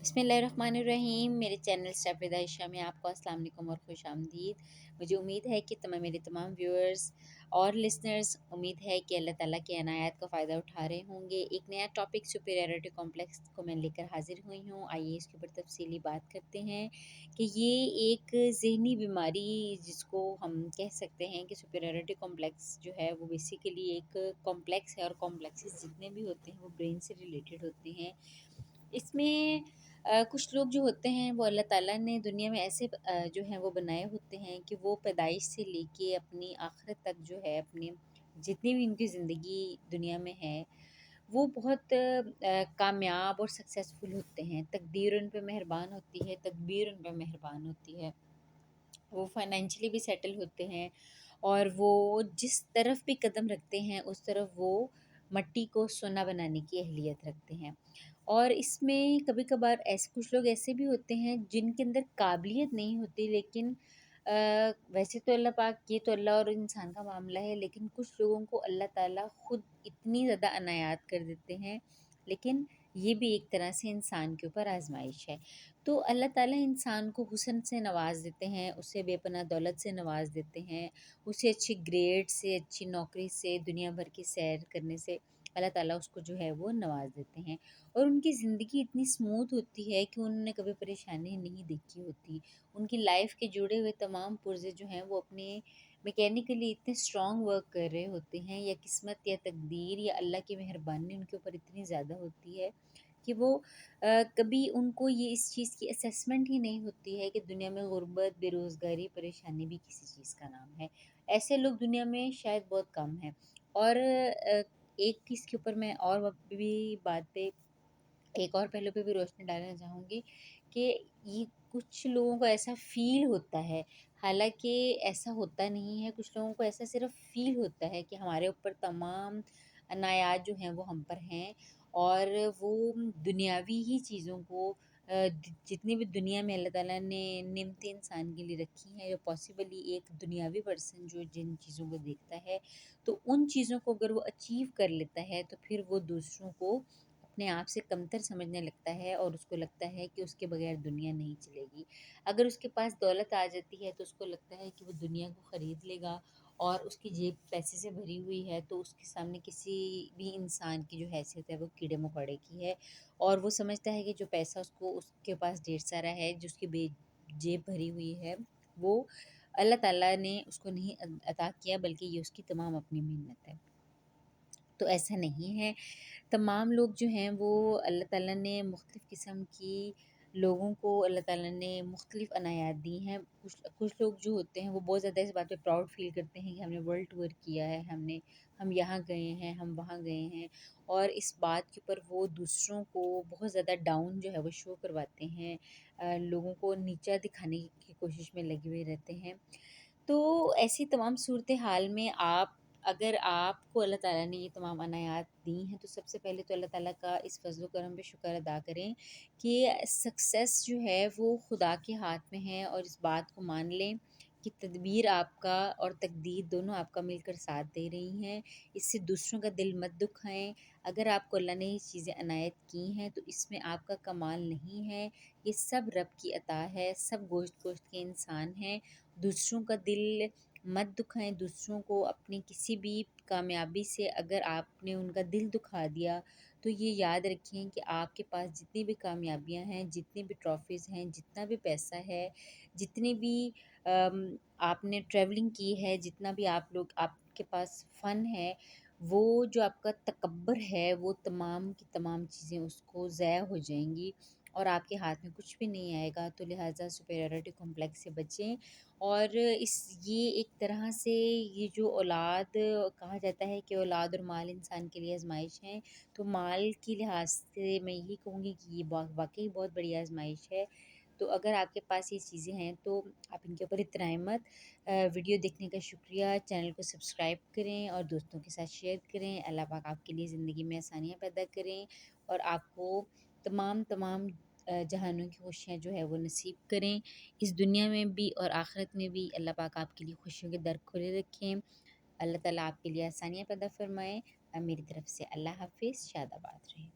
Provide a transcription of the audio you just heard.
بسم اللہ الرحمن الرحیم، میرے چینل اسٹیپ ود عائشہ میں آپ کو السلام علیکم اور خوش آمدید۔ مجھے امید ہے کہ میرے تمام ویورز اور لسنرز امید ہے کہ اللہ تعالیٰ کے عنایات کا فائدہ اٹھا رہے ہوں گے۔ ایک نیا ٹاپک سپیریورٹی کمپلیکس کو میں لے کر حاضر ہوئی ہوں۔ آئیے اس کے اوپر تفصیلی بات کرتے ہیں کہ یہ ایک ذہنی بیماری جس کو ہم کہہ سکتے ہیں کہ سپیریورٹی کمپلیکس جو ہے وہ بیسیکلی ایک کمپلیکس ہے، اور کمپلیکسز جتنے بھی ہوتے ہیں وہ برین سے ریلیٹڈ ہوتے ہیں۔ اس میں کچھ لوگ جو ہوتے ہیں وہ اللہ تعالیٰ نے دنیا میں ایسے جو ہیں وہ بنائے ہوتے ہیں کہ وہ پیدائش سے لے کے اپنی آخرت تک جو ہے، اپنی جتنی بھی ان کی زندگی دنیا میں ہے وہ بہت کامیاب اور سکسیزفل ہوتے ہیں۔ تقدیر ان پہ مہربان ہوتی ہے، تدبیر ان پہ مہربان ہوتی ہے، وہ فائنینشلی بھی سیٹل ہوتے ہیں، اور وہ جس طرف بھی قدم رکھتے ہیں اس طرف وہ مٹی کو سونا بنانے کی اہلیت رکھتے ہیں۔ اور اس میں کبھی کبھار ایسے کچھ لوگ ایسے بھی ہوتے ہیں جن کے اندر قابلیت نہیں ہوتی، لیکن ویسے تو اللہ پاک، یہ تو اللہ اور انسان کا معاملہ ہے، لیکن کچھ لوگوں کو اللہ تعالیٰ خود اتنی زیادہ عنایات کر دیتے ہیں، لیکن یہ بھی ایک طرح سے انسان کے اوپر آزمائش ہے۔ تو اللہ تعالیٰ انسان کو حسن سے نواز دیتے ہیں، اسے بے پناہ دولت سے نواز دیتے ہیں، اسے اچھی گریڈ سے، اچھی نوکری سے، دنیا بھر کی سیر کرنے سے اللہ تعالیٰ اس کو جو ہے وہ نواز دیتے ہیں، اور ان کی زندگی اتنی اسموتھ ہوتی ہے کہ انہوں نے کبھی پریشانی نہیں دیکھی ہوتی۔ ان کی لائف کے جڑے ہوئے تمام پرزے جو ہیں وہ اپنے میکینیکلی اتنے اسٹرانگ ورک کر رہے ہوتے ہیں، یا قسمت یا تقدیر یا اللہ کی مہربانی ان کے اوپر اتنی زیادہ ہوتی ہے کہ وہ کبھی ان کو یہ اس چیز کی اسیسمنٹ ہی نہیں ہوتی ہے کہ دنیا میں غربت، بے روزگاری، پریشانی بھی کسی چیز کا نام ہے۔ ایسے لوگ دنیا میں شاید بہت کم ہیں۔ اور ایک چیز کے اوپر میں اور بھی بات پہ، ایک اور پہلو پہ بھی روشنی ڈالنا چاہوں گی کہ یہ کچھ لوگوں کو ایسا فیل ہوتا ہے، حالانکہ ایسا ہوتا نہیں ہے۔ کچھ لوگوں کو ایسا صرف فیل ہوتا ہے کہ ہمارے اوپر تمام عنایات جو ہیں وہ ہم پر ہیں، اور وہ دنیاوی ہی چیزوں کو جتنی بھی دنیا میں اللہ تعالیٰ نے نعمتیں انسان کے لیے رکھی ہیں، جو پاسبلی ایک دنیاوی پرسن جو جن چیزوں کو دیکھتا ہے تو ان چیزوں کو اگر وہ اچیو کر لیتا ہے تو پھر وہ دوسروں کو اپنے آپ سے کمتر سمجھنے لگتا ہے، اور اس کو لگتا ہے کہ اس کے بغیر دنیا نہیں چلے گی۔ اگر اس کے پاس دولت آ جاتی ہے تو اس کو لگتا ہے کہ وہ دنیا کو خرید لے گا، اور اس کی جیب پیسے سے بھری ہوئی ہے تو اس کے سامنے کسی بھی انسان کی جو حیثیت ہے وہ کیڑے مکوڑے کی ہے، اور وہ سمجھتا ہے کہ جو پیسہ اس کے پاس ڈھیر سارا ہے، جو اس کی جیب بھری ہوئی ہے، وہ اللہ تعالیٰ نے اس کو نہیں عطا کیا، بلکہ یہ اس کی تمام اپنی محنت ہے۔ تو ایسا نہیں ہے۔ تمام لوگ جو ہیں وہ اللہ تعالیٰ نے مختلف قسم کی لوگوں کو اللہ تعالیٰ نے مختلف عنایات دی ہیں۔ کچھ لوگ جو ہوتے ہیں وہ بہت زیادہ اس بات پہ پراؤڈ فیل کرتے ہیں کہ ہم نے ورلڈ ٹور کیا ہے، ہم یہاں گئے ہیں، ہم وہاں گئے ہیں، اور اس بات کے اوپر وہ دوسروں کو بہت زیادہ ڈاؤن جو ہے وہ شو کرواتے ہیں، لوگوں کو نیچا دکھانے کی کوشش میں لگے ہوئے رہتے ہیں۔ تو ایسی تمام صورتحال میں اگر آپ کو اللہ تعالیٰ نے یہ تمام عنایات دی ہیں تو سب سے پہلے تو اللہ تعالیٰ کا اس فضل و کرم پہ شکر ادا کریں کہ سکسیس جو ہے وہ خدا کے ہاتھ میں ہے، اور اس بات کو مان لیں کہ تدبیر آپ کا اور تقدیر دونوں آپ کا مل کر ساتھ دے رہی ہیں۔ اس سے دوسروں کا دل مت دکھائیں۔ اگر آپ کو اللہ نے یہ چیزیں عنایت کی ہیں تو اس میں آپ کا کمال نہیں ہے، یہ سب رب کی عطا ہے، سب گوشت گوشت کے انسان ہیں۔ دوسروں کا دل مت دکھائیں، دوسروں کو اپنی کسی بھی کامیابی سے اگر آپ نے ان کا دل دکھا دیا تو یہ یاد رکھیں کہ آپ کے پاس جتنی بھی کامیابیاں ہیں، جتنی بھی ٹرافیز ہیں، جتنا بھی پیسہ ہے، جتنی بھی آپ نے ٹریولنگ کی ہے، جتنا بھی آپ کے پاس فن ہے، وہ جو آپ کا تکبر ہے وہ تمام کی تمام چیزیں اس کو ضائع ہو جائیں گی، اور آپ کے ہاتھ میں کچھ بھی نہیں آئے گا۔ تو لہٰذا سپیریورٹی کمپلیکس سے بچیں۔ اور یہ ایک طرح سے یہ جو اولاد کہا جاتا ہے کہ اولاد اور مال انسان کے لیے آزمائش ہیں، تو مال کی لحاظ سے میں یہی کہوں گی کہ یہ واقعی بہت بڑی آزمائش ہے۔ تو اگر آپ کے پاس یہ چیزیں ہیں تو آپ ان کے اوپر اترائیں مت۔ ویڈیو دیکھنے کا شکریہ، چینل کو سبسکرائب کریں اور دوستوں کے ساتھ شیئر کریں۔ اللہ پاک آپ کے لیے زندگی میں آسانیاں پیدا کریں، اور آپ کو تمام جہانوں کی خوشیاں جو ہے وہ نصیب کریں، اس دنیا میں بھی اور آخرت میں بھی۔ اللہ پاک آپ کے لیے خوشیوں کے در کھلے رکھیں۔ اللہ تعالیٰ آپ کے لیے آسانیاں پیدا فرمائیں۔ میری طرف سے اللہ حافظ، شاد آباد رہیں۔